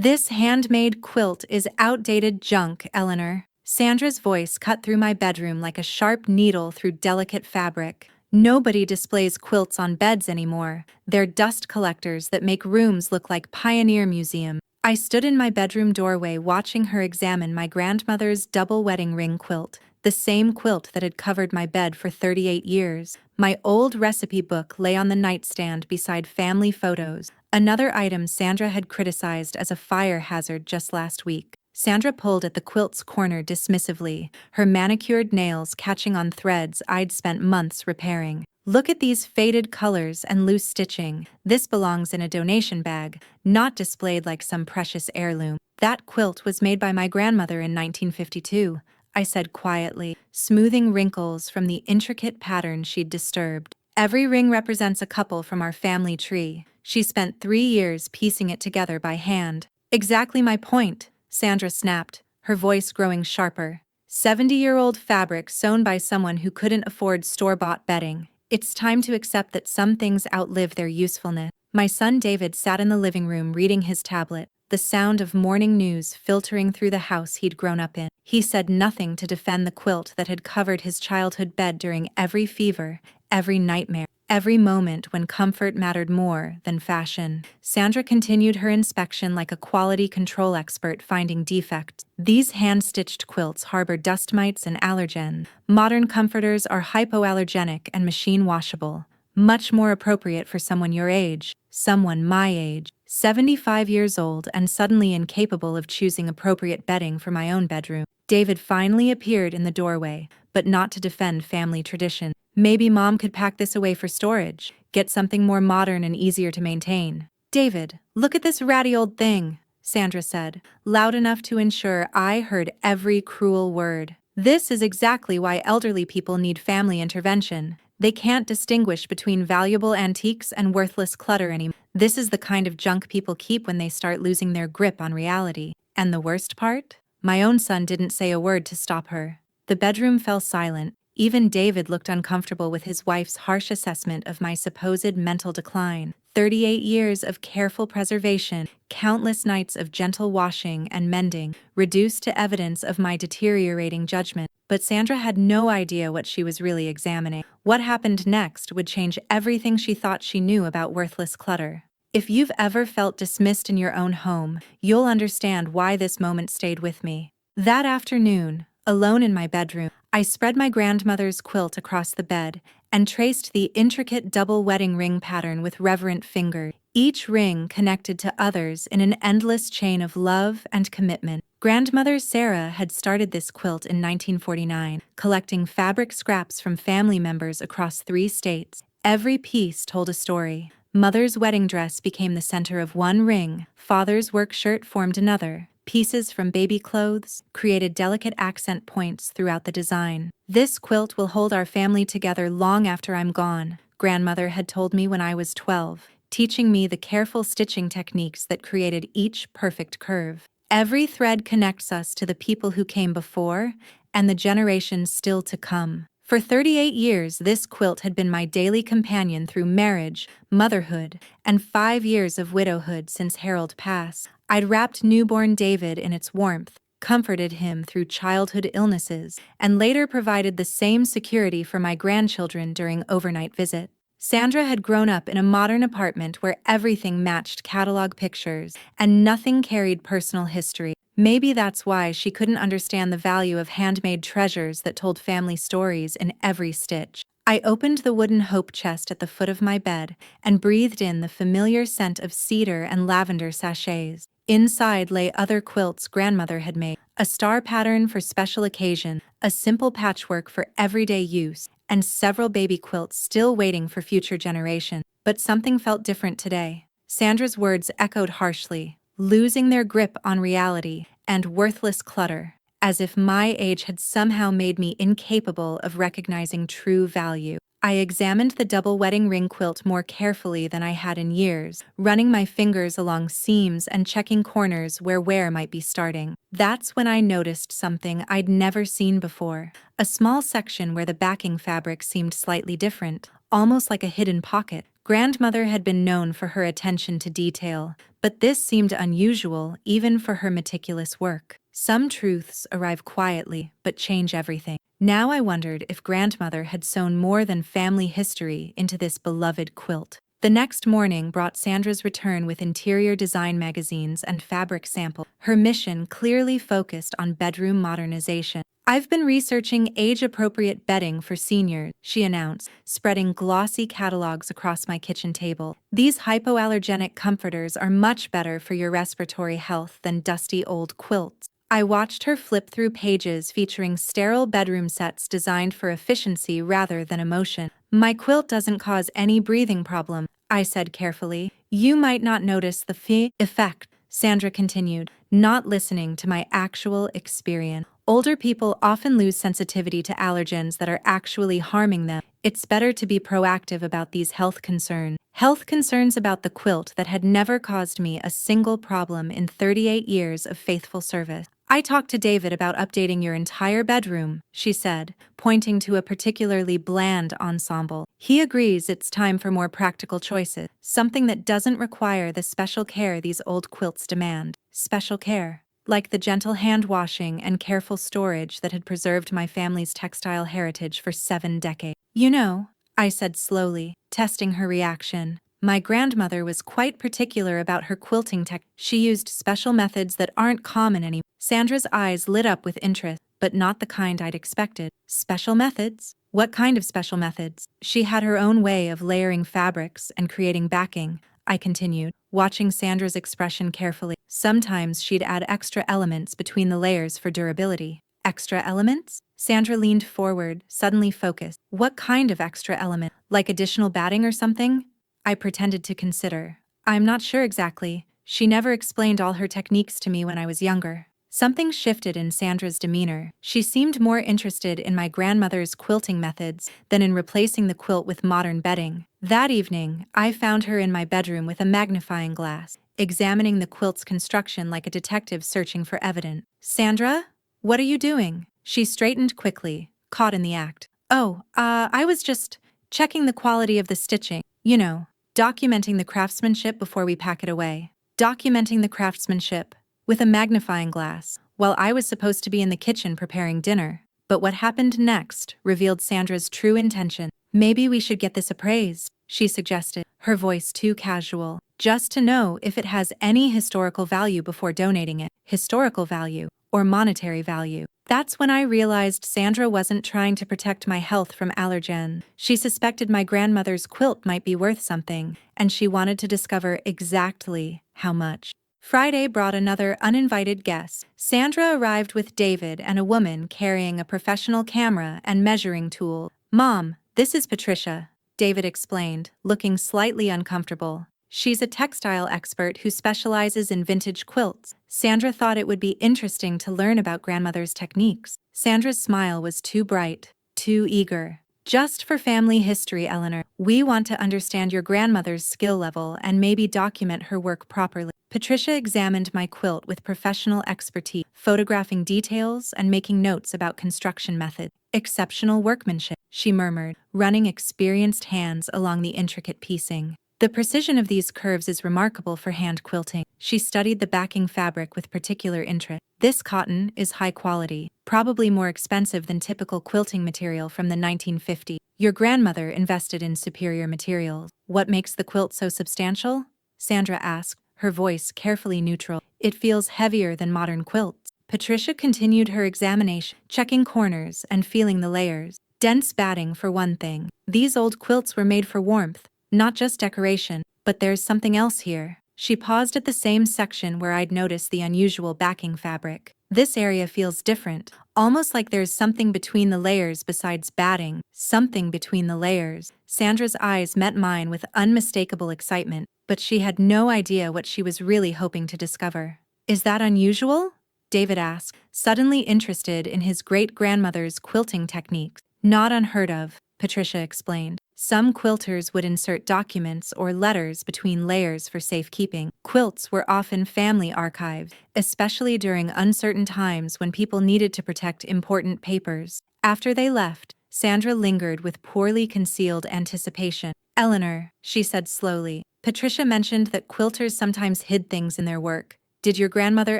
This handmade quilt is outdated junk, Eleanor. Sandra's voice cut through my bedroom like a sharp needle through delicate fabric. Nobody displays quilts on beds anymore. They're dust collectors that make rooms look like Pioneer Museum. I stood in my bedroom doorway watching her examine my grandmother's double wedding ring quilt, the same quilt that had covered my bed for 38 years. My old recipe book lay on the nightstand beside family photos, another item Sandra had criticized as a fire hazard just last week. Sandra pulled at the quilt's corner dismissively, her manicured nails catching on threads I'd spent months repairing. Look at these faded colors and loose stitching. This belongs in a donation bag, not displayed like some precious heirloom. That quilt was made by my grandmother in 1952, I said quietly, smoothing wrinkles from the intricate pattern she'd disturbed. Every ring represents a couple from our family tree. She spent 3 years piecing it together by hand. Exactly my point, Sandra snapped, her voice growing sharper. 70-year-old fabric sewn by someone who couldn't afford store-bought bedding. It's time to accept that some things outlive their usefulness. My son David sat in the living room reading his tablet, the sound of morning news filtering through the house he'd grown up in. He said nothing to defend the quilt that had covered his childhood bed during every fever, every nightmare, every moment when comfort mattered more than fashion. Sandra continued her inspection like a quality control expert finding defects. These hand-stitched quilts harbor dust mites and allergens. Modern comforters are hypoallergenic and machine washable, much more appropriate for someone your age, someone my age, 75 years old and suddenly incapable of choosing appropriate bedding for my own bedroom. David finally appeared in the doorway, but not to defend family tradition. Maybe Mom could pack this away for storage, get something more modern and easier to maintain. David, look at this ratty old thing, Sandra said, loud enough to ensure I heard every cruel word. This is exactly why elderly people need family intervention. They can't distinguish between valuable antiques and worthless clutter anymore. This is the kind of junk people keep when they start losing their grip on reality. And the worst part? My own son didn't say a word to stop her. The bedroom fell silent. Even David looked uncomfortable with his wife's harsh assessment of my supposed mental decline. 38 years of careful preservation, countless nights of gentle washing and mending, reduced to evidence of my deteriorating judgment. But Sandra had no idea what she was really examining. What happened next would change everything she thought she knew about worthless clutter. If you've ever felt dismissed in your own home, you'll understand why this moment stayed with me. That afternoon, alone in my bedroom, I spread my grandmother's quilt across the bed and traced the intricate double wedding ring pattern with reverent fingers, each ring connected to others in an endless chain of love and commitment. Grandmother Sarah had started this quilt in 1949, collecting fabric scraps from family members across 3 states. Every piece told a story. Mother's wedding dress became the center of one ring, father's work shirt formed another. Pieces from baby clothes created delicate accent points throughout the design. This quilt will hold our family together long after I'm gone, grandmother had told me when I was 12, teaching me the careful stitching techniques that created each perfect curve. Every thread connects us to the people who came before and the generations still to come. For 38 years, this quilt had been my daily companion through marriage, motherhood, and 5 years of widowhood since Harold passed. I'd wrapped newborn David in its warmth, comforted him through childhood illnesses, and later provided the same security for my grandchildren during overnight visits. Sandra had grown up in a modern apartment where everything matched catalog pictures and nothing carried personal history. Maybe that's why she couldn't understand the value of handmade treasures that told family stories in every stitch. I opened the wooden hope chest at the foot of my bed and breathed in the familiar scent of cedar and lavender sachets. Inside lay other quilts grandmother had made, a star pattern for special occasion, a simple patchwork for everyday use, and several baby quilts still waiting for future generations. But something felt different today. Sandra's words echoed harshly, losing their grip on reality and worthless clutter, as if my age had somehow made me incapable of recognizing true value. I examined the double wedding ring quilt more carefully than I had in years, running my fingers along seams and checking corners where wear might be starting. That's when I noticed something I'd never seen before, a small section where the backing fabric seemed slightly different, almost like a hidden pocket, Grandmother had been known for her attention to detail, but this seemed unusual even for her meticulous work. Some truths arrive quietly but change everything. Now I wondered if Grandmother had sewn more than family history into this beloved quilt. The next morning brought Sandra's return with interior design magazines and fabric samples. Her mission clearly focused on bedroom modernization. "I've been researching age-appropriate bedding for seniors," she announced, spreading glossy catalogs across my kitchen table. "These hypoallergenic comforters are much better for your respiratory health than dusty old quilts." I watched her flip through pages featuring sterile bedroom sets designed for efficiency rather than emotion. "My quilt doesn't cause any breathing problem," I said carefully. "You might not notice the effect," Sandra continued, not listening to my actual experience. "Older people often lose sensitivity to allergens that are actually harming them. It's better to be proactive about these health concerns." Health concerns about the quilt that had never caused me a single problem in 38 years of faithful service. "I talked to David about updating your entire bedroom," she said, pointing to a particularly bland ensemble. "He agrees it's time for more practical choices, something that doesn't require the special care these old quilts demand." Special care, like the gentle hand washing and careful storage that had preserved my family's textile heritage for 7 decades. "You know," I said slowly, testing her reaction, "my grandmother was quite particular about her quilting tech. She used special methods that aren't common anymore." Sandra's eyes lit up with interest, but not the kind I'd expected. "Special methods? What kind of special methods?" "She had her own way of layering fabrics and creating backing," I continued, watching Sandra's expression carefully. "Sometimes she'd add extra elements between the layers for durability." "Extra elements?" Sandra leaned forward, suddenly focused. "What kind of extra element? Like additional batting or something?" I pretended to consider. "I'm not sure exactly. She never explained all her techniques to me when I was younger." Something shifted in Sandra's demeanor. She seemed more interested in my grandmother's quilting methods than in replacing the quilt with modern bedding. That evening, I found her in my bedroom with a magnifying glass, examining the quilt's construction like a detective searching for evidence. "Sandra? What are you doing?" She straightened quickly, caught in the act. "Oh, I was just checking the quality of the stitching. You know, documenting the craftsmanship before we pack it away." Documenting the craftsmanship with a magnifying glass, while I was supposed to be in the kitchen preparing dinner. But what happened next revealed Sandra's true intention. "Maybe we should get this appraised," she suggested, her voice too casual, "just to know if it has any historical value before donating it." Historical value, or monetary value. That's when I realized Sandra wasn't trying to protect my health from allergen. She suspected my grandmother's quilt might be worth something, and she wanted to discover exactly how much. Friday brought another uninvited guest. Sandra arrived with David and a woman carrying a professional camera and measuring tool. "Mom, this is Patricia," David explained, looking slightly uncomfortable. "She's a textile expert who specializes in vintage quilts." Sandra thought it would be interesting to learn about grandmother's techniques. Sandra's smile was too bright, too eager. "Just for family history, Eleanor. We want to understand your grandmother's skill level and maybe document her work properly." Patricia examined my quilt with professional expertise, photographing details and making notes about construction methods. "Exceptional workmanship," she murmured, running experienced hands along the intricate piecing. "The precision of these curves is remarkable for hand quilting." She studied the backing fabric with particular interest. "This cotton is high quality, probably more expensive than typical quilting material from the 1950s. Your grandmother invested in superior materials." "What makes the quilt so substantial?" Sandra asked, her voice carefully neutral. "It feels heavier than modern quilts." Patricia continued her examination, checking corners and feeling the layers. "Dense batting for one thing. These old quilts were made for warmth, not just decoration. But there's something else here." She paused at the same section where I'd noticed the unusual backing fabric. "This area feels different, almost like there's something between the layers besides batting." Something between the layers. Sandra's eyes met mine with unmistakable excitement, but she had no idea what she was really hoping to discover. "Is that unusual?" David asked, suddenly interested in his great-grandmother's quilting techniques. "Not unheard of," Patricia explained. "Some quilters would insert documents or letters between layers for safekeeping." Quilts were often family archives, especially during uncertain times when people needed to protect important papers. After they left, Sandra lingered with poorly concealed anticipation. Eleanor, she said slowly. Patricia mentioned that quilters sometimes hid things in their work. Did your grandmother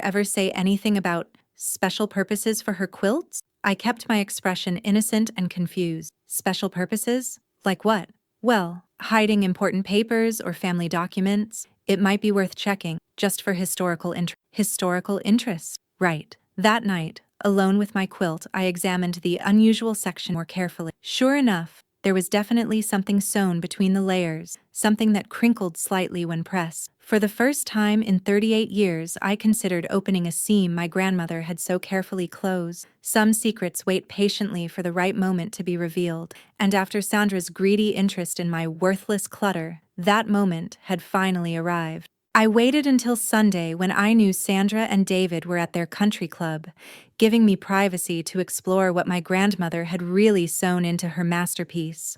ever say anything about special purposes for her quilts? I kept my expression innocent and confused. Special purposes? Like what? Well, hiding important papers or family documents. It might be worth checking, just for historical interest. Historical interest? Right. That night, alone with my quilt, I examined the unusual section more carefully. Sure enough, there was definitely something sewn between the layers, something that crinkled slightly when pressed. For the first time in 38 years, I considered opening a seam my grandmother had so carefully closed. Some secrets wait patiently for the right moment to be revealed, and after Sandra's greedy interest in my worthless clutter, that moment had finally arrived. I waited until Sunday when I knew Sandra and David were at their country club, giving me privacy to explore what my grandmother had really sewn into her masterpiece.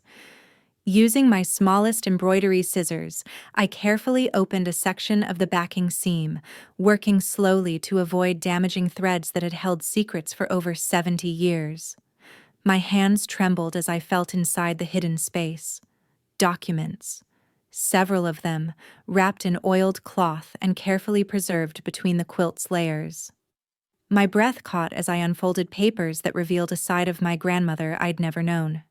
Using my smallest embroidery scissors, I carefully opened a section of the backing seam, working slowly to avoid damaging threads that had held secrets for over 70 years. My hands trembled as I felt inside the hidden space. Documents. Several of them, wrapped in oiled cloth and carefully preserved between the quilt's layers. My breath caught as I unfolded papers that revealed a side of my grandmother I'd never known.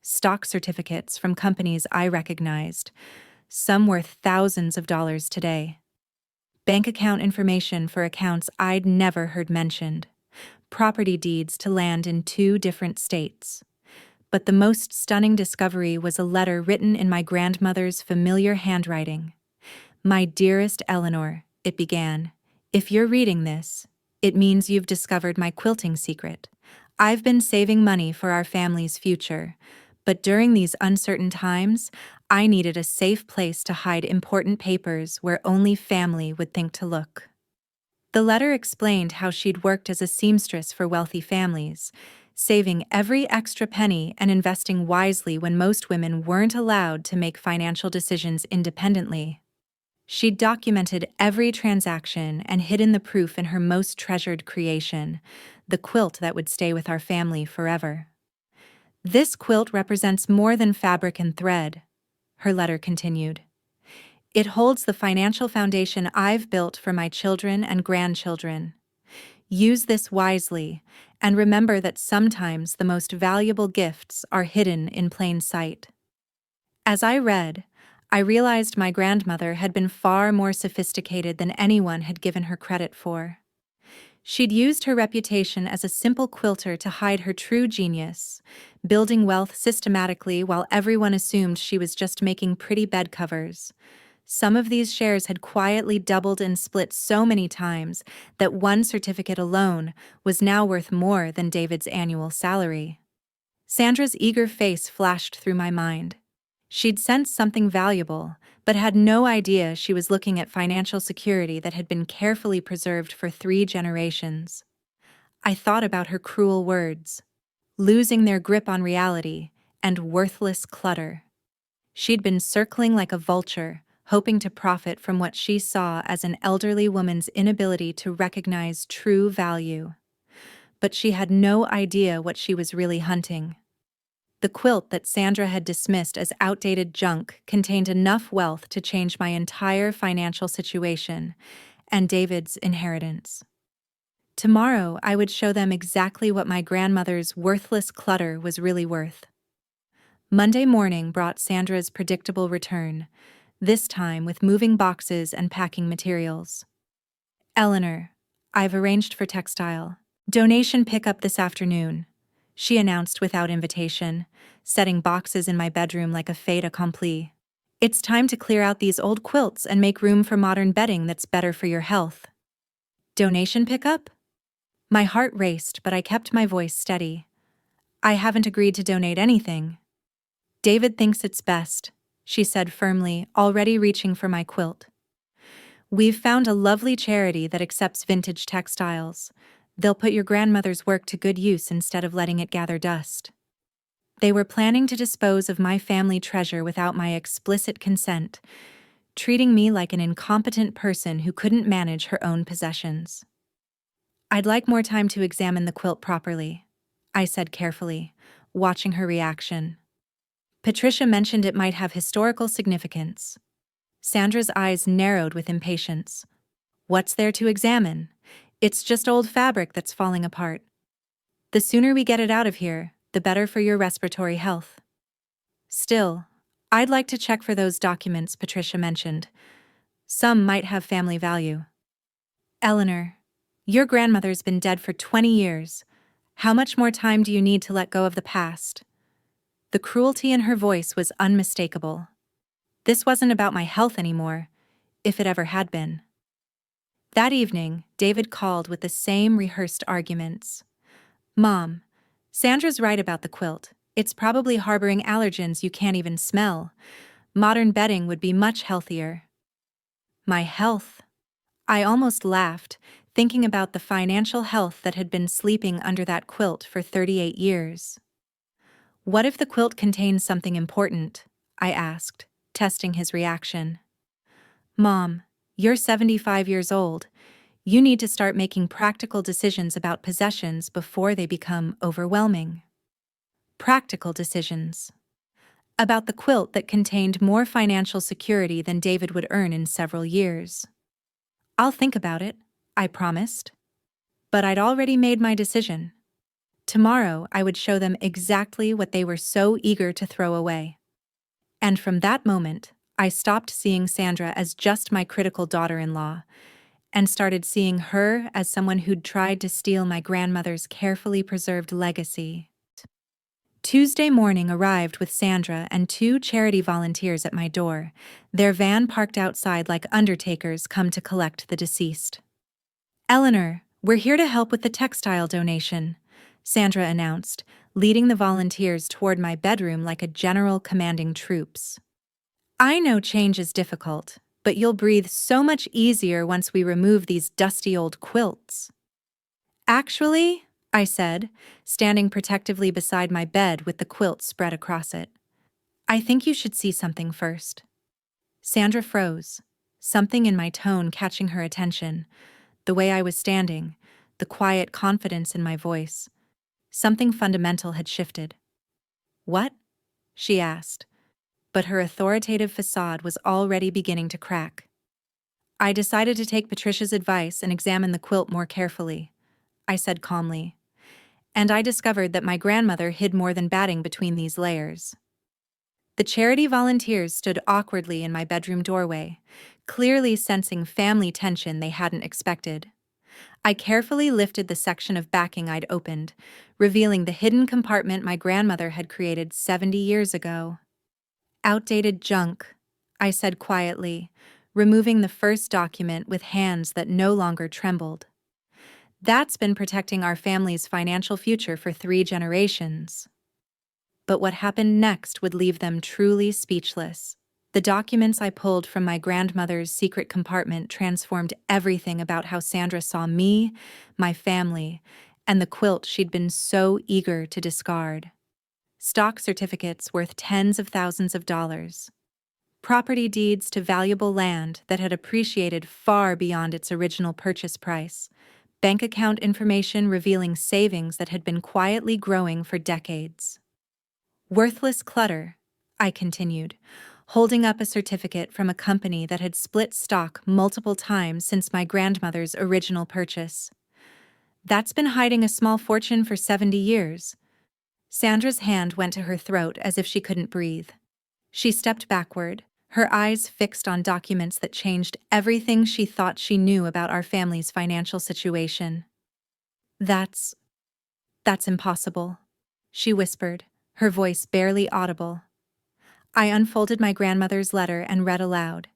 Stock certificates from companies I recognized, some worth thousands of dollars today. Bank account information for accounts I'd never heard mentioned. Property deeds to land in 2 different states. But the most stunning discovery was a letter written in my grandmother's familiar handwriting. My dearest Eleanor, it began, if you're reading this, it means you've discovered my quilting secret. I've been saving money for our family's future, but during these uncertain times, I needed a safe place to hide important papers where only family would think to look. The letter explained how she'd worked as a seamstress for wealthy families, saving every extra penny and investing wisely when most women weren't allowed to make financial decisions independently. She'd documented every transaction and hidden the proof in her most treasured creation, the quilt that would stay with our family forever. This quilt represents more than fabric and thread, her letter continued. It holds the financial foundation I've built for my children and grandchildren. Use this wisely, and remember that sometimes the most valuable gifts are hidden in plain sight. As I read, I realized my grandmother had been far more sophisticated than anyone had given her credit for. She'd used her reputation as a simple quilter to hide her true genius, building wealth systematically while everyone assumed she was just making pretty bed covers. Some of these shares had quietly doubled and split so many times that one certificate alone was now worth more than David's annual salary. Sandra's eager face flashed through my mind. She'd sensed something valuable, but had no idea she was looking at financial security that had been carefully preserved for 3 generations. I thought about her cruel words, losing their grip on reality, and worthless clutter. She'd been circling like a vulture, hoping to profit from what she saw as an elderly woman's inability to recognize true value. But she had no idea what she was really hunting. The quilt that Sandra had dismissed as outdated junk contained enough wealth to change my entire financial situation and David's inheritance. Tomorrow, I would show them exactly what my grandmother's worthless clutter was really worth. Monday morning brought Sandra's predictable return, this time with moving boxes and packing materials. Eleanor, I've arranged for textile. Donation pickup this afternoon, she announced without invitation, setting boxes in my bedroom like a fait accompli. It's time to clear out these old quilts and make room for modern bedding that's better for your health. Donation pickup? My heart raced, but I kept my voice steady. I haven't agreed to donate anything. David thinks it's best, she said firmly, already reaching for my quilt. We've found a lovely charity that accepts vintage textiles. They'll put your grandmother's work to good use instead of letting it gather dust. They were planning to dispose of my family treasure without my explicit consent, treating me like an incompetent person who couldn't manage her own possessions. I'd like more time to examine the quilt properly, I said carefully, watching her reaction. Patricia mentioned it might have historical significance. Sandra's eyes narrowed with impatience. What's there to examine? It's just old fabric that's falling apart. The sooner we get it out of here, the better for your respiratory health. Still, I'd like to check for those documents Patricia mentioned. Some might have family value. Eleanor, your grandmother's been dead for 20 years. How much more time do you need to let go of the past? The cruelty in her voice was unmistakable. This wasn't about my health anymore, if it ever had been. That evening, David called with the same rehearsed arguments. Mom, Sandra's right about the quilt. It's probably harboring allergens you can't even smell. Modern bedding would be much healthier. My health? I almost laughed, thinking about the financial health that had been sleeping under that quilt for 38 years. What if the quilt contains something important? I asked, testing his reaction. Mom, you're 75 years old. You need to start making practical decisions about possessions before they become overwhelming. Practical decisions. About the quilt that contained more financial security than David would earn in several years. I'll think about it, I promised. But I'd already made my decision. Tomorrow I would show them exactly what they were so eager to throw away. And from that moment, I stopped seeing Sandra as just my critical daughter-in-law, and started seeing her as someone who'd tried to steal my grandmother's carefully preserved legacy. Tuesday morning arrived with Sandra and 2 charity volunteers at my door, their van parked outside like undertakers come to collect the deceased. Eleanor, we're here to help with the textile donation, Sandra announced, leading the volunteers toward my bedroom like a general commanding troops. I know change is difficult, but you'll breathe so much easier once we remove these dusty old quilts. Actually, I said, standing protectively beside my bed with the quilt spread across it, I think you should see something first. Sandra froze, something in my tone catching her attention, the way I was standing, the quiet confidence in my voice. Something fundamental had shifted. What? She asked, but her authoritative facade was already beginning to crack. I decided to take Patricia's advice and examine the quilt more carefully, I said calmly. And I discovered that my grandmother hid more than batting between these layers. The charity volunteers stood awkwardly in my bedroom doorway, clearly sensing family tension they hadn't expected. I carefully lifted the section of backing I'd opened, revealing the hidden compartment my grandmother had created 70 years ago. Outdated junk, I said quietly, removing the first document with hands that no longer trembled. That's been protecting our family's financial future for 3 generations. But what happened next would leave them truly speechless. The documents I pulled from my grandmother's secret compartment transformed everything about how Sandra saw me, my family, and the quilt she'd been so eager to discard. Stock certificates worth tens of thousands of dollars. Property deeds to valuable land that had appreciated far beyond its original purchase price. Bank account information revealing savings that had been quietly growing for decades. Worthless clutter, I continued, holding up a certificate from a company that had split stock multiple times since my grandmother's original purchase. That's been hiding a small fortune for 70 years. Sandra's hand went to her throat as if she couldn't breathe. She stepped backward, her eyes fixed on documents that changed everything she thought she knew about our family's financial situation. That's impossible, she whispered, her voice barely audible. I unfolded my grandmother's letter and read aloud.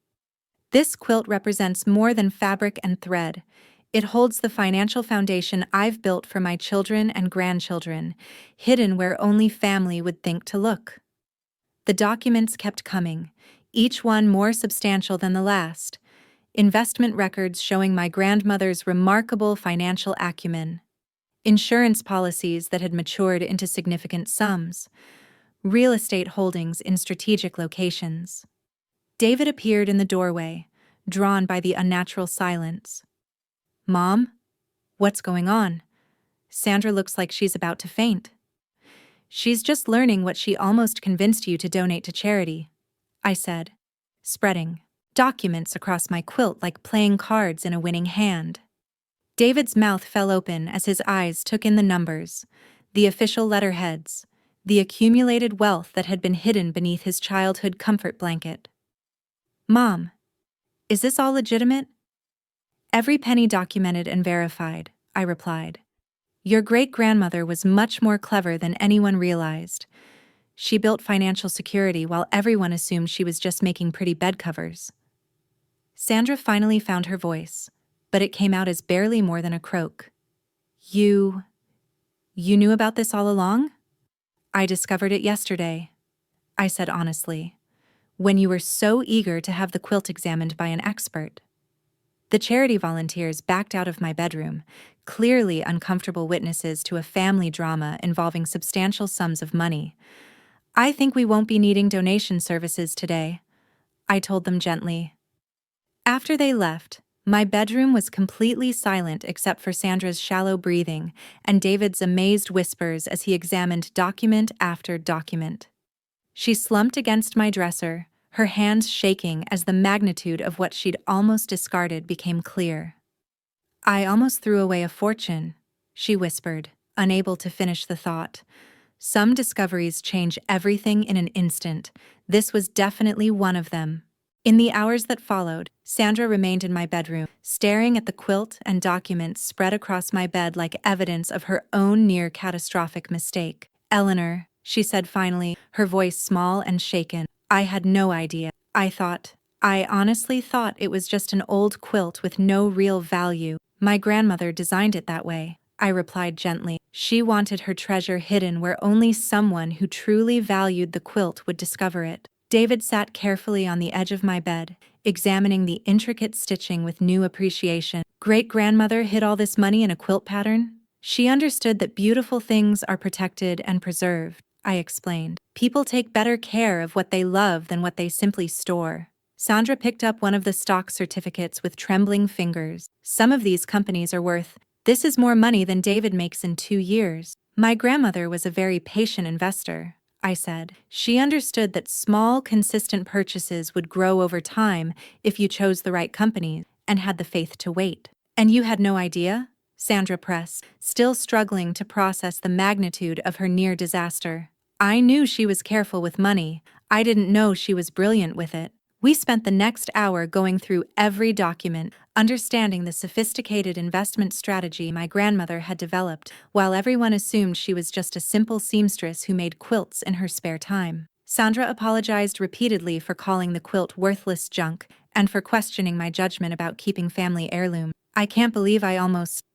This quilt represents more than fabric and thread. It holds the financial foundation I've built for my children and grandchildren, hidden where only family would think to look. The documents kept coming, each one more substantial than the last. Investment records showing my grandmother's remarkable financial acumen. Insurance policies that had matured into significant sums. Real estate holdings in strategic locations. David appeared in the doorway, drawn by the unnatural silence. Mom? What's going on? Sandra looks like she's about to faint. She's just learning what she almost convinced you to donate to charity, I said, spreading documents across my quilt like playing cards in a winning hand. David's mouth fell open as his eyes took in the numbers, the official letterheads, the accumulated wealth that had been hidden beneath his childhood comfort blanket. Mom, is this all legitimate? Every penny documented and verified, I replied. Your great-grandmother was much more clever than anyone realized. She built financial security while everyone assumed she was just making pretty bed covers. Sandra finally found her voice, but it came out as barely more than a croak. You knew about this all along? I discovered it yesterday, I said honestly, when you were so eager to have the quilt examined by an expert. The charity volunteers backed out of my bedroom, clearly uncomfortable witnesses to a family drama involving substantial sums of money. I think we won't be needing donation services today, I told them gently. After they left, my bedroom was completely silent except for Sandra's shallow breathing and David's amazed whispers as he examined document after document. She slumped against my dresser, her hands shaking as the magnitude of what she'd almost discarded became clear. I almost threw away a fortune, she whispered, unable to finish the thought. Some discoveries change everything in an instant. This was definitely one of them. In the hours that followed, Sandra remained in my bedroom, staring at the quilt and documents spread across my bed like evidence of her own near-catastrophic mistake. Eleanor, she said finally, her voice small and shaken. I had no idea. I honestly thought it was just an old quilt with no real value. My grandmother designed it that way, I replied gently. She wanted her treasure hidden where only someone who truly valued the quilt would discover it. David sat carefully on the edge of my bed, examining the intricate stitching with new appreciation. Great-grandmother hid all this money in a quilt pattern? She understood that beautiful things are protected and preserved, I explained. People take better care of what they love than what they simply store. Sandra picked up one of the stock certificates with trembling fingers. Some of these companies are worth, this is more money than David makes in 2 years. My grandmother was a very patient investor, I said. She understood that small, consistent purchases would grow over time if you chose the right companies and had the faith to wait. And you had no idea? Sandra pressed, still struggling to process the magnitude of her near disaster. I knew she was careful with money. I didn't know she was brilliant with it. We spent the next hour going through every document, understanding the sophisticated investment strategy my grandmother had developed, while everyone assumed she was just a simple seamstress who made quilts in her spare time. Sandra apologized repeatedly for calling the quilt worthless junk and for questioning my judgment about keeping family heirloom. I can't believe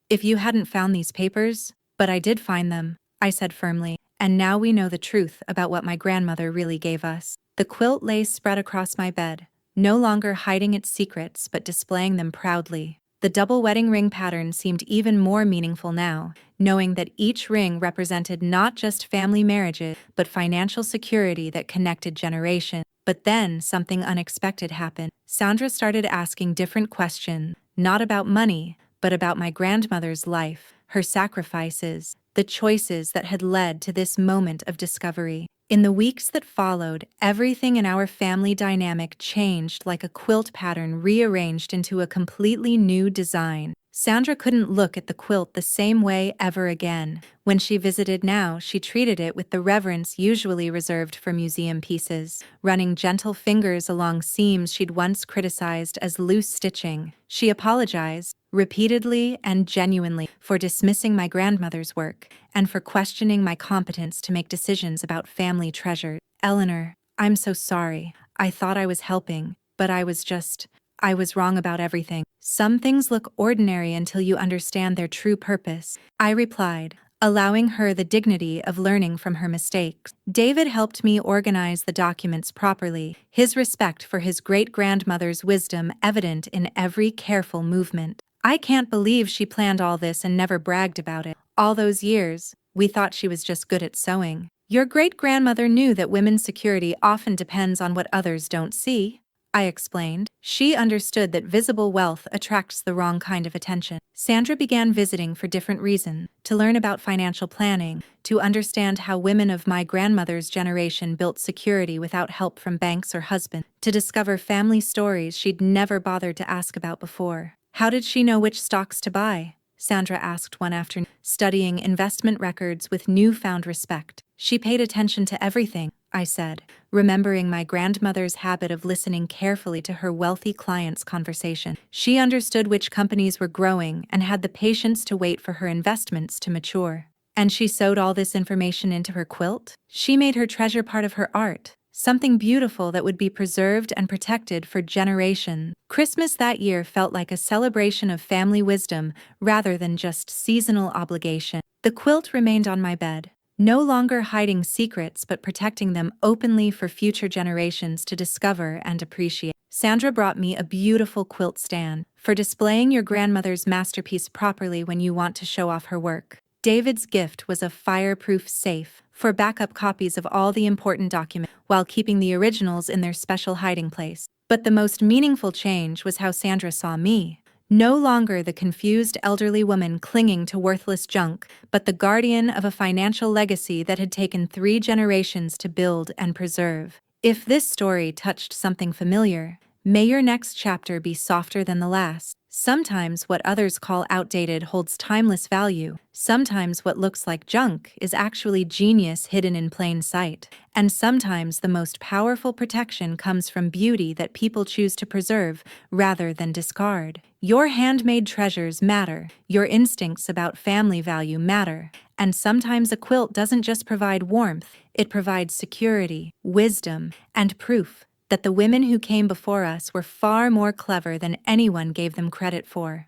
if you hadn't found these papers, but I did find them, I said firmly, and now we know the truth about what my grandmother really gave us. The quilt lay spread across my bed, no longer hiding its secrets but displaying them proudly. The double wedding ring pattern seemed even more meaningful now, knowing that each ring represented not just family marriages but financial security that connected generations. But then something unexpected happened. Sandra started asking different questions, not about money, but about my grandmother's life, her sacrifices, the choices that had led to this moment of discovery. In the weeks that followed, everything in our family dynamic changed like a quilt pattern rearranged into a completely new design. Sandra couldn't look at the quilt the same way ever again. When she visited now, she treated it with the reverence usually reserved for museum pieces, running gentle fingers along seams she'd once criticized as loose stitching. She apologized, repeatedly and genuinely, for dismissing my grandmother's work, and for questioning my competence to make decisions about family treasure. Eleanor, I'm so sorry. I thought I was helping, but I was wrong about everything. Some things look ordinary until you understand their true purpose, I replied, allowing her the dignity of learning from her mistakes. David helped me organize the documents properly, his respect for his great-grandmother's wisdom evident in every careful movement. I can't believe she planned all this and never bragged about it. All those years, we thought she was just good at sewing. Your great-grandmother knew that women's security often depends on what others don't see, I explained. She understood that visible wealth attracts the wrong kind of attention. Sandra began visiting for different reasons: to learn about financial planning, to understand how women of my grandmother's generation built security without help from banks or husbands, to discover family stories she'd never bothered to ask about before. How did she know which stocks to buy? Sandra asked one afternoon, studying investment records with newfound respect. She paid attention to everything, I said, remembering my grandmother's habit of listening carefully to her wealthy clients' conversation. She understood which companies were growing and had the patience to wait for her investments to mature. And she sewed all this information into her quilt? She made her treasure part of her art, something beautiful that would be preserved and protected for generations. Christmas that year felt like a celebration of family wisdom rather than just seasonal obligation. The quilt remained on my bed, no longer hiding secrets but protecting them openly for future generations to discover and appreciate. Sandra brought me a beautiful quilt stand for displaying your grandmother's masterpiece properly when you want to show off her work. David's gift was a fireproof safe for backup copies of all the important documents while keeping the originals in their special hiding place. But the most meaningful change was how Sandra saw me. No longer the confused elderly woman clinging to worthless junk, but the guardian of a financial legacy that had taken 3 generations to build and preserve. If this story touched something familiar, may your next chapter be softer than the last. Sometimes what others call outdated holds timeless value. Sometimes what looks like junk is actually genius hidden in plain sight. And sometimes the most powerful protection comes from beauty that people choose to preserve rather than discard. Your handmade treasures matter. Your instincts about family value matter. And sometimes a quilt doesn't just provide warmth, it provides security, wisdom, and proof that the women who came before us were far more clever than anyone gave them credit for.